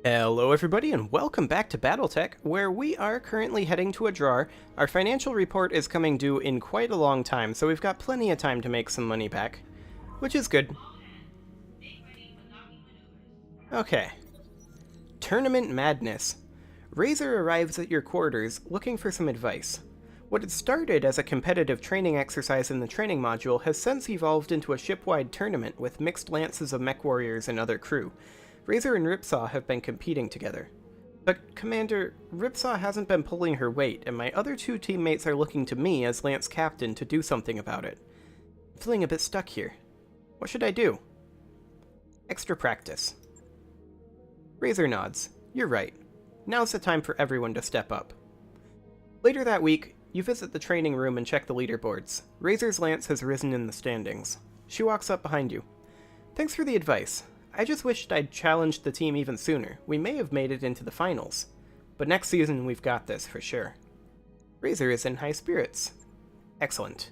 Hello everybody and welcome back to BattleTech, where we are currently heading to a drawer. Our financial report is coming due in quite a long time, so we've got plenty of time to make some money back, which is good. Okay. Tournament Madness. Razor arrives at your quarters looking for some advice. What had started as a competitive training exercise in the training module has since evolved into a ship-wide tournament with mixed lances of mech warriors and other crew. Razor and Ripsaw have been competing together. But, Commander, Ripsaw hasn't been pulling her weight, and my other two teammates are looking to me as Lance Captain to do something about it. I'm feeling a bit stuck here. What should I do? Extra practice. Razor nods. You're right. Now's the time for everyone to step up. Later that week, you visit the training room and check the leaderboards. Razor's lance has risen in the standings. She walks up behind you. Thanks for the advice. I just wished I'd challenged the team even sooner. We may have made it into the finals. But next season we've got this for sure. Razor is in high spirits. Excellent.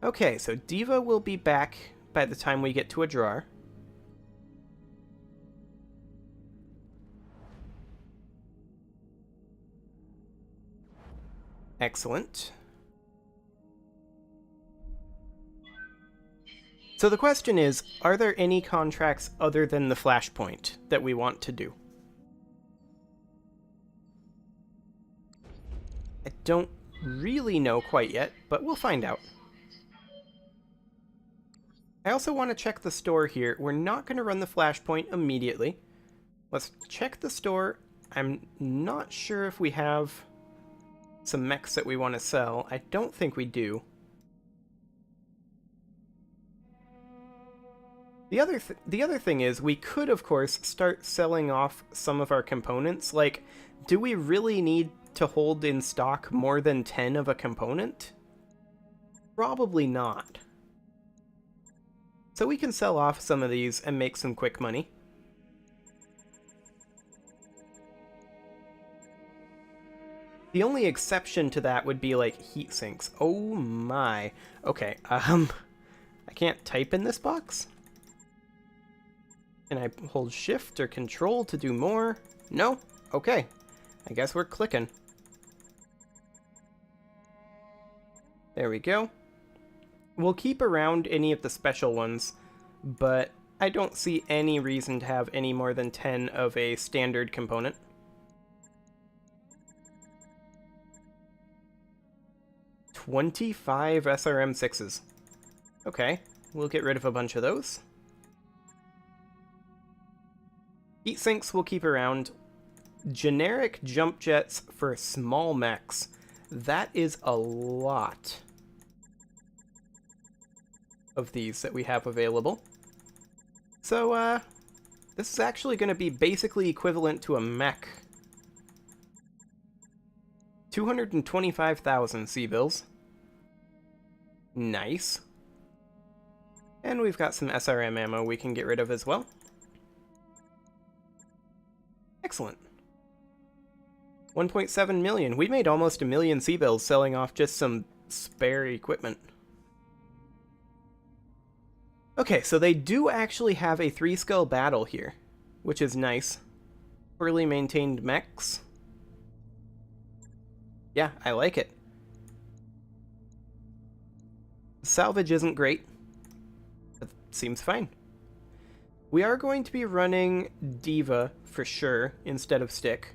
Okay, so Diva will be back by the time we get to a drawer. Excellent. So the question is, are there any contracts other than the Flashpoint that we want to do? I don't really know quite yet, but we'll find out. I also want to check the store here. We're not going to run the Flashpoint immediately. Let's check the store. I'm not sure if we have some mechs that we want to sell. I don't think we do. The other thing is, we could, of course, start selling off some of our components. Like, do we really need to hold in stock more than 10 of a component? Probably not. So we can sell off some of these and make some quick money. The only exception to that would be, like, heat sinks. Oh my. Okay, I can't type in this box? Can I hold shift or control to do more? No? Okay. I guess we're clicking. There we go. We'll keep around any of the special ones, but I don't see any reason to have any more than 10 of a standard component. $25 SRM6s. Okay, we'll get rid of a bunch of those. Heat sinks we'll keep around. Generic jump jets for small mechs. That is a lot of these that we have available. So, this is actually going to be basically equivalent to a mech. 225,000 C-bills. Nice. And we've got some SRM ammo we can get rid of as well. Excellent. 1.7 million. We made almost 1 million C-bills selling off just some spare equipment. Okay, so they do actually have a 3-skull battle here, which is nice. Poorly maintained mechs. Yeah, I like it. Salvage isn't great. That seems fine. We are going to be running Diva for sure instead of Stick.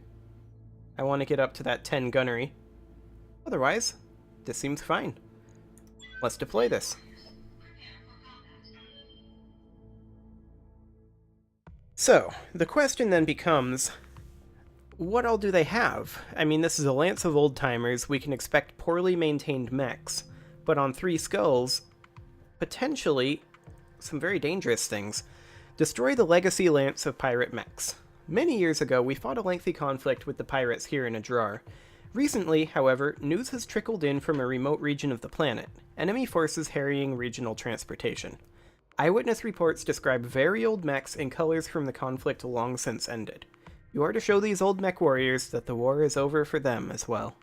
I want to get up to that 10 gunnery. Otherwise, this seems fine. Let's deploy this. So, the question then becomes, what all do they have? I mean, this is a lance of old-timers. We can expect poorly maintained mechs. But on 3 skulls, potentially some very dangerous things. Destroy the legacy lance of pirate mechs. Many years ago, we fought a lengthy conflict with the pirates here in Adrar. Recently, however, news has trickled in from a remote region of the planet. Enemy forces harrying regional transportation. Eyewitness reports describe very old mechs in colors from the conflict long since ended. You are to show these old mech warriors that the war is over for them as well.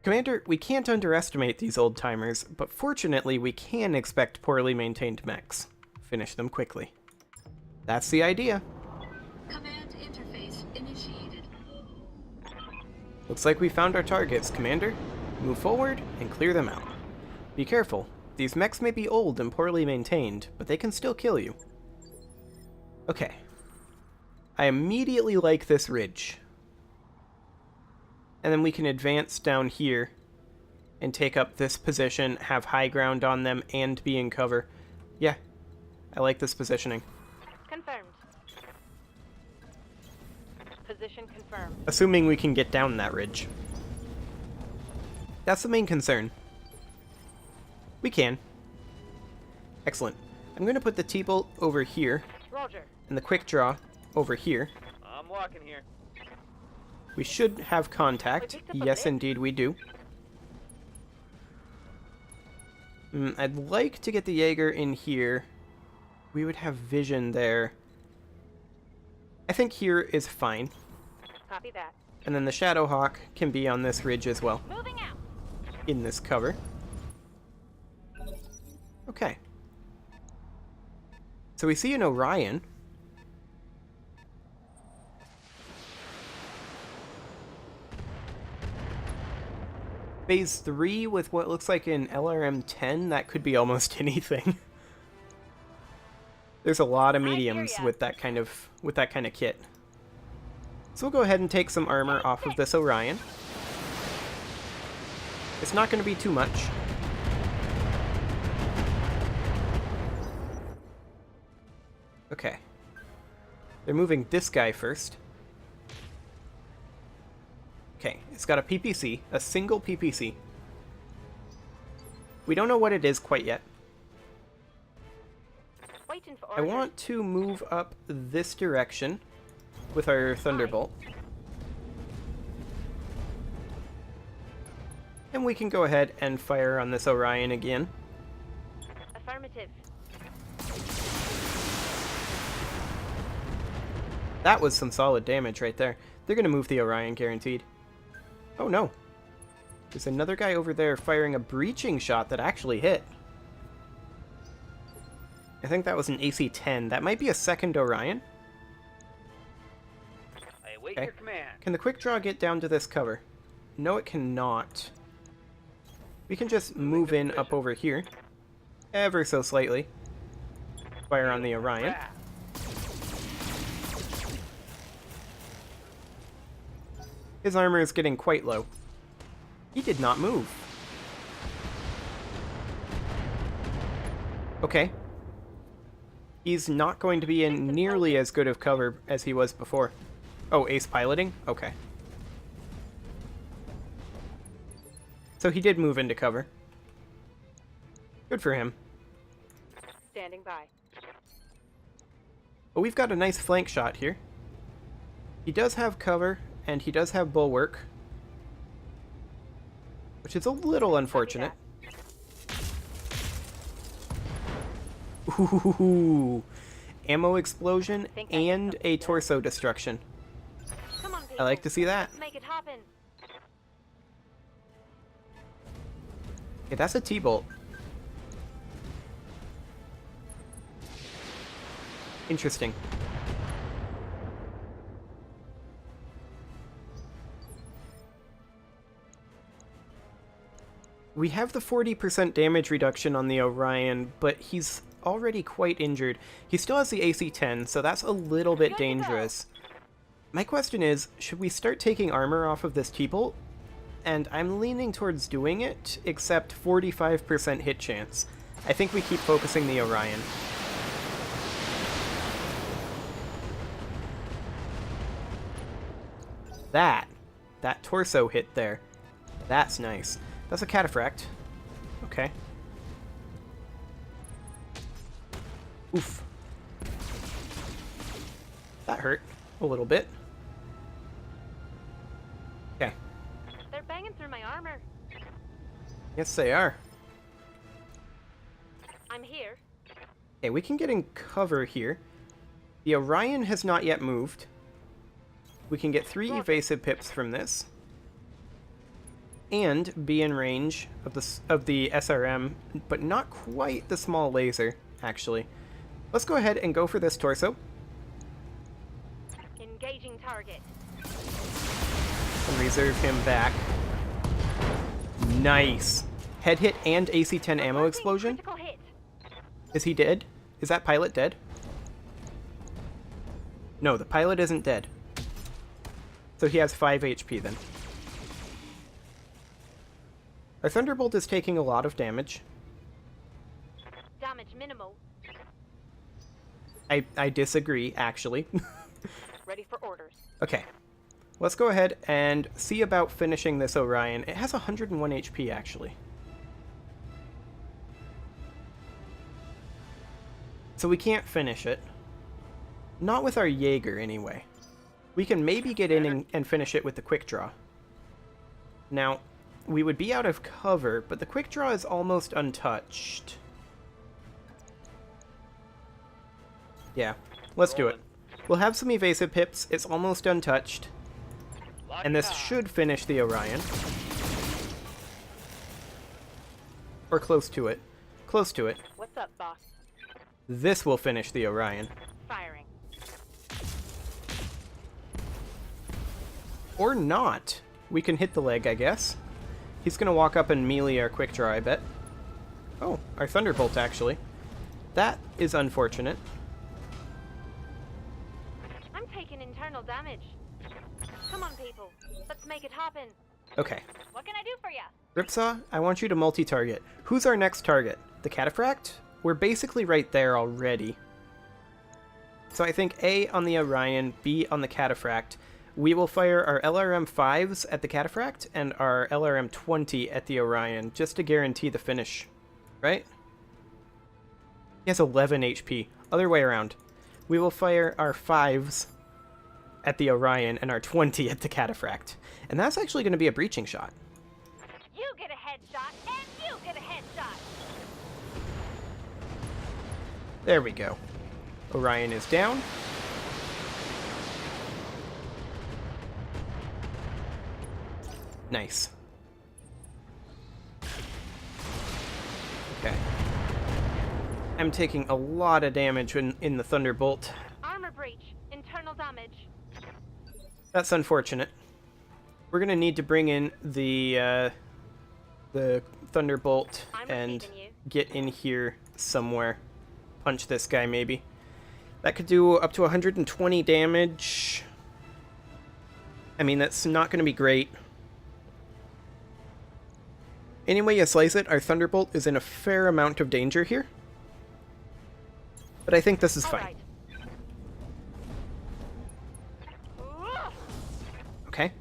Commander, we can't underestimate these old-timers, but fortunately we can expect poorly maintained mechs. Finish them quickly. That's the idea. Looks like we found our targets, Commander. Move forward and clear them out. Be careful. These mechs may be old and poorly maintained, but they can still kill you. Okay. I immediately like this ridge. And then we can advance down here and take up this position, have high ground on them, and be in cover. Yeah, I like this positioning. Confirmed. Position confirmed. Assuming we can get down that ridge. That's the main concern. We can. Excellent. I'm going to put the T-bolt over here. Roger. And the quick draw over here. I'm walking here. We should have contact. Yes, indeed we do. I'd like to get the Jaeger in here. We would have vision there. I think here is fine. Copy that. And then the Shadowhawk can be on this ridge as well. Moving out. In this cover. Okay. So we see an Orion. Phase 3 with what looks like an LRM-10, that could be almost anything. There's a lot of mediums with that kind of kit. So we'll go ahead and take some armor off of this Orion. It's not going to be too much. Okay. They're moving this guy first. Okay, it's got a PPC, a single PPC. We don't know what it is quite yet. Waiting for I orders. want to move up this direction with our Thunderbolt. And we can go ahead and fire on this Orion again. Affirmative. That was some solid damage right there. They're going to move the Orion, guaranteed. Oh no. There's another guy over there firing a breaching shot that actually hit. I think that was an AC-10. That might be a second Orion. I await Okay. your command. Can the quick draw get down to this cover? No, it cannot. We can just move in up over here. Ever so slightly. Fire on the Orion. Ah, His armor is getting quite low. He did not move. Okay. He's not going to be in nearly as good of cover as he was before. Oh, ace piloting? Okay. So he did move into cover. Good for him. Standing by. But we've got a nice flank shot here. He does have cover, and he does have bulwark. Which is a little unfortunate. Ooh, ammo explosion and a torso destruction. Come on, I people. like to see that. Make it happen. Okay, that's a T-bolt. Interesting. We have the 40% damage reduction on the Orion, but he's already quite injured. He still has the AC-10, so that's a little bit dangerous. My question is, should we start taking armor off of this T-bolt? And I'm leaning towards doing it, except 45% hit chance. I think we keep focusing the Orion. That torso hit there. That's nice. That's a cataphract. Okay. Oof. That hurt a little bit. Okay. They're banging through my armor. Yes, they are. I'm here. Okay, we can get in cover here. The Orion has not yet moved. We can get 3 evasive pips from this. And be in range of the SRM, but not quite the small laser, actually. Let's go ahead and go for this torso. Engaging target. And reserve him back. Nice. Head hit and AC-10 ammo explosion? Critical hit. Is he dead? Is that pilot dead? No, the pilot isn't dead. So he has 5 HP then. Our Thunderbolt is taking a lot of damage. Damage minimal. I disagree, actually. Ready for orders. Okay. Let's go ahead and see about finishing this Orion. It has 101 HP, actually. So we can't finish it. Not with our Jaeger, anyway. We can maybe get in and finish it with the quick draw. Now, we would be out of cover, but the quick draw is almost untouched. Yeah, let's do it. We'll have some evasive pips, it's almost untouched. And this should finish the Orion. Or close to it. Close to it. What's up, boss? This will finish the Orion. Firing. Or not. We can hit the leg, I guess. He's gonna walk up and melee our quick draw, I bet. Oh, our Thunderbolt, actually. That is unfortunate. I'm taking internal damage. Come on, people. Let's make it happen. Okay. What can I do for ya? Ripsaw, I want you to multi-target. Who's our next target? The Cataphract? We're basically right there already. So I think A on the Orion, B on the Cataphract. We will fire our LRM-5s at the Cataphract and our LRM-20 at the Orion, just to guarantee the finish. Right? He has 11 HP. Other way around. We will fire our 5s at the Orion and our 20 at the Cataphract. And that's actually going to be a breaching shot. You get a headshot, and you get a headshot. There we go. Orion is down. Nice. Okay. I'm taking a lot of damage in the Thunderbolt. Armor breach. Internal damage. That's unfortunate. We're gonna need to bring in the Thunderbolt I'm and receiving you. get in here somewhere. Punch this guy, maybe. That could do up to 120 damage. I mean, that's not gonna be great. Anyway you slice it, our Thunderbolt is in a fair amount of danger here. But I think this is All fine. right. Okay.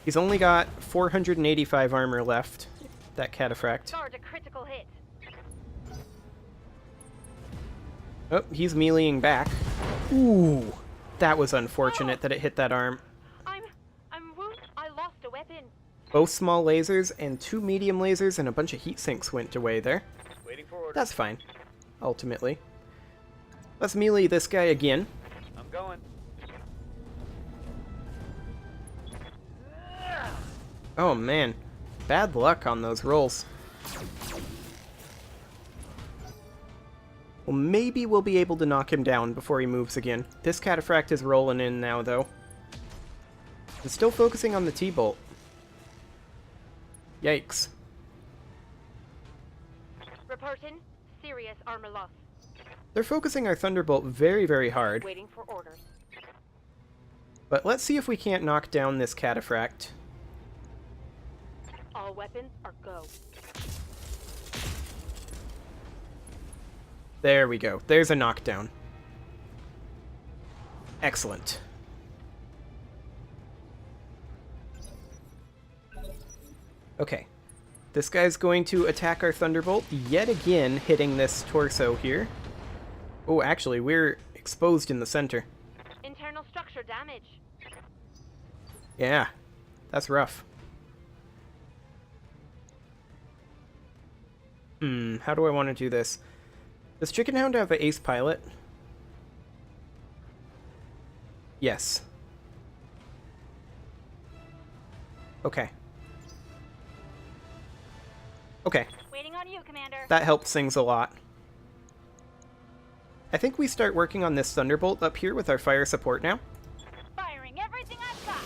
He's only got 485 armor left, that Cataphract. Guard a critical hit. Oh, he's meleeing back. Ooh, that was unfortunate that it hit that arm. I'm wounded. I lost a weapon. Both small lasers and 2 medium lasers and a bunch of heat sinks went away there. Waiting for orders. That's fine, ultimately. Let's melee this guy again. I'm going. Oh man, bad luck on those rolls. Well, maybe we'll be able to knock him down before he moves again. This Cataphract is rolling in now, though. I'm still focusing on the T-Bolt. Yikes. Reporting. Serious armor loss. They're focusing our Thunderbolt very, very hard. Waiting for orders. But let's see if we can't knock down this Cataphract. All weapons are go. There we go. There's a knockdown. Excellent. Okay. This guy's going to attack our Thunderbolt yet again, hitting this torso here. Oh, actually, we're exposed in the center. Internal structure damage. Yeah, that's rough. How do I want to do this? Does Chicken Hound have an ace pilot? Yes. Okay. Okay, Waiting on you, Commander. that helps things a lot. I think we start working on this Thunderbolt up here with our fire support now. Firing everything I've got.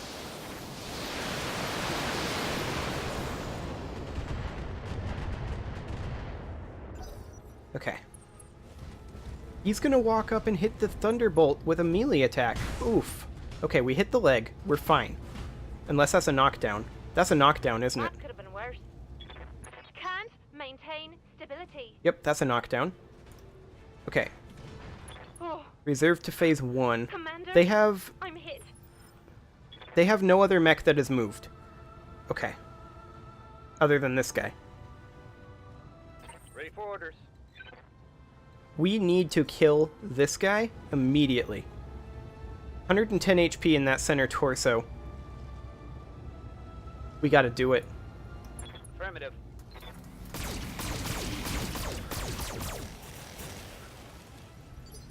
Okay. He's gonna walk up and hit the Thunderbolt with a melee attack. Oof. Okay, we hit the leg. We're fine. Unless that's a knockdown. That's a knockdown, isn't it? That could have been worse. Can't maintain stability. Yep, that's a knockdown. Okay. Oh, Reserved to phase 1. Commander, They have I'm hit. no other mech that has moved. Okay. Other than this guy. Ready for orders. We need to kill this guy immediately. 110 HP in that center torso. We gotta do it. Affirmative.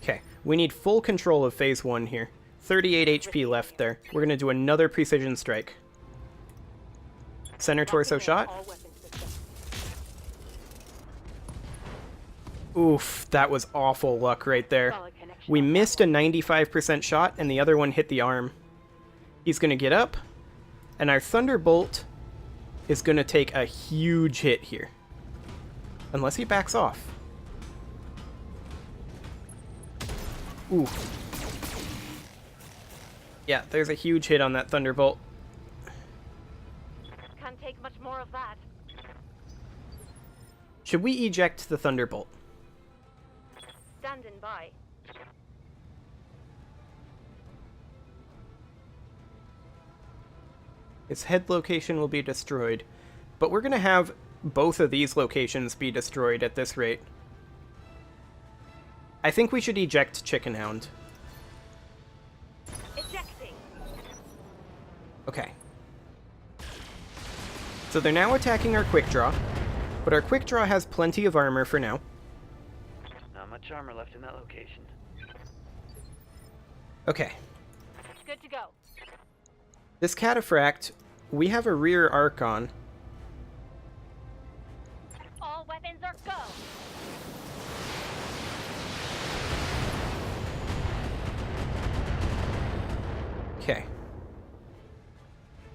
Okay, we need full control of phase 1 here. 38 HP left there. We're gonna do another precision strike. Center torso shot. All weapon systems. Oof, that was awful luck right there. Solid connection We on that missed a one. 95% shot, and the other one hit the arm. He's gonna get up, and our Thunderbolt is gonna take a huge hit here. Unless he backs off. Ooh. Yeah, there's a huge hit on that Thunderbolt. Can't take much more of that. Should we eject the Thunderbolt? Standing by. Its head location will be destroyed, but we're gonna have both of these locations be destroyed at this rate. I think we should eject Chicken Hound. Ejecting. Okay. So they're now attacking our Quick Draw, but our Quick Draw has plenty of armor for now. Not much armor left in that location. Okay. Good to go. This Cataphract, we have a rear arc on. All weapons are go. Okay.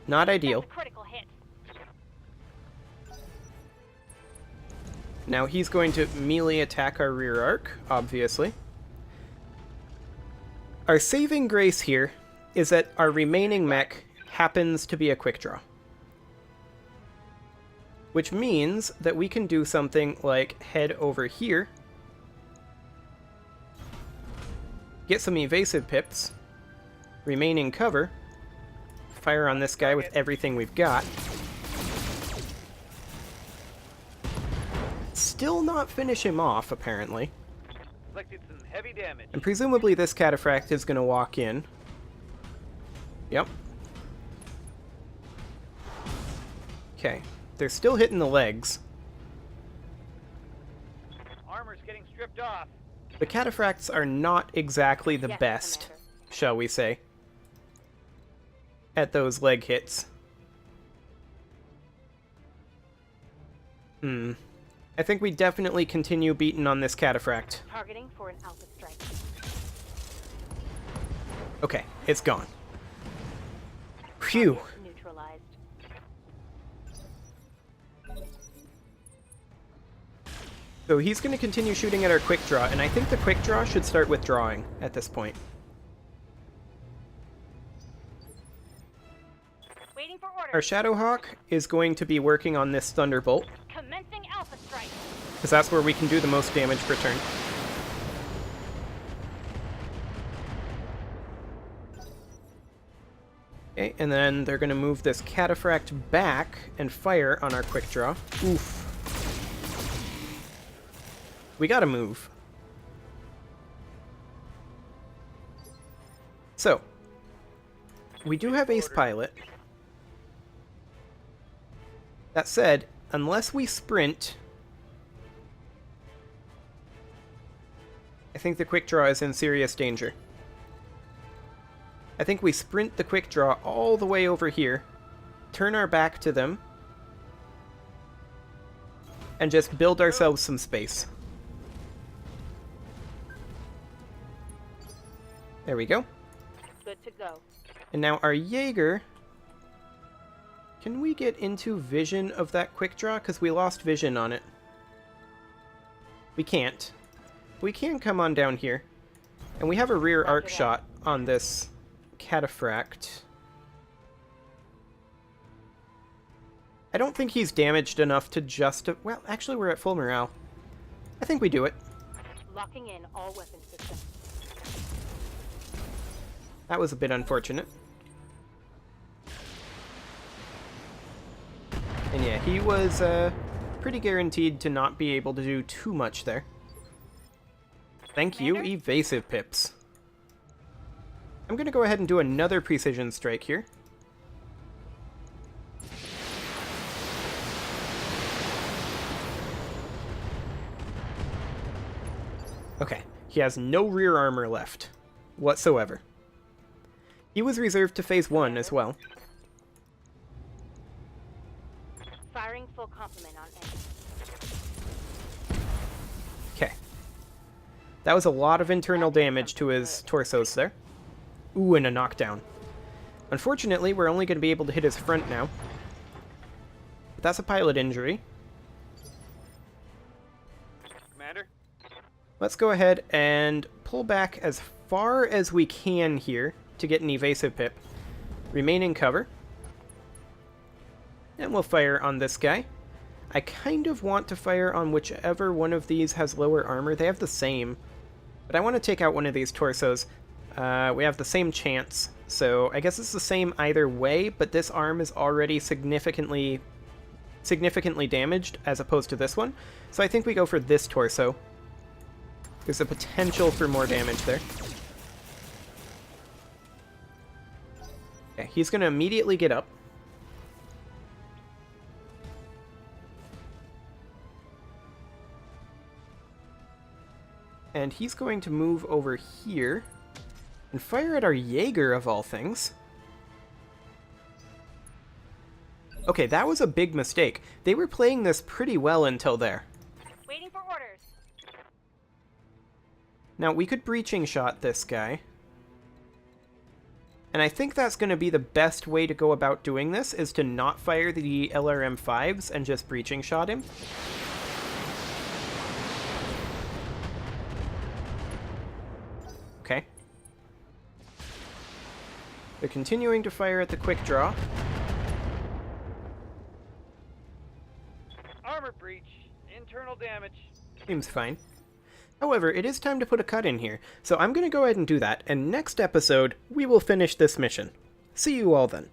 Not ideal. That's a critical hit. Now he's going to melee attack our rear arc, obviously. Our saving grace here is that our remaining mech happens to be a quick draw. Which means that we can do something like head over here, get some evasive pips, remaining cover, fire on this guy with everything we've got. Still not finish him off, apparently. Inflicted some heavy damage. And presumably this Cataphract is going to walk in. Yep. Okay. They're still hitting the legs. Armor's getting stripped off. The Cataphracts are not exactly the Yes, best, Commander. shall we say, at those leg hits. I think we definitely continue beating on this Cataphract. Targeting for an alpha strike. Okay, it's gone. Phew. Target neutralized. So he's going to continue shooting at our quick draw, and I think the quick draw should start withdrawing at this point. Waiting for orders. Our Shadowhawk is going to be working on this Thunderbolt, Commencing alpha strike. because that's where we can do the most damage per turn. Okay, and then they're going to move this Cataphract back and fire on our quick draw. Oof. We gotta move. So, we do have Ace Pilot. That said, unless we sprint, I think the quick draw is in serious danger. I think we sprint the quick draw all the way over here, turn our back to them, and just build ourselves some space. There we go. Good to go. And now our Jaeger... Can we get into vision of that quick draw? Because we lost vision on it. We can't. We can come on down here. And we have a rear arc shot on this cataphract. I don't think he's damaged enough to well, actually we're at full morale. I think we do it. Locking in all weapon systems. That was a bit unfortunate. And yeah, he was pretty guaranteed to not be able to do too much there. Thank you, evasive pips. I'm going to go ahead and do another precision strike here. Okay, he has no rear armor left whatsoever. He was reserved to phase 1 as well. Firing full complement on enemy. Okay. That was a lot of internal damage to his torsos there. Ooh, and a knockdown. Unfortunately, we're only going to be able to hit his front now. But that's a pilot injury. Commander? Let's go ahead and pull back as far as we can here to get an evasive pip. Remain in cover. And we'll fire on this guy. I kind of want to fire on whichever one of these has lower armor. They have the same. But I want to take out one of these torsos. We have the same chance. So I guess it's the same either way, but this arm is already significantly damaged as opposed to this one. So I think we go for this torso. There's a potential for more damage there. Okay, he's going to immediately get up. And he's going to move over here and fire at our Jaeger, of all things. Okay, that was a big mistake. They were playing this pretty well until there. Waiting for orders. Now, we could breaching shot this guy. And I think that's going to be the best way to go about doing this, is to not fire the LRM-5s and just breaching shot him. Okay. They're continuing to fire at the quick draw. Armor breach. Internal damage. Seems fine. However, it is time to put a cut in here, so I'm going to go ahead and do that, and next episode, we will finish this mission. See you all then.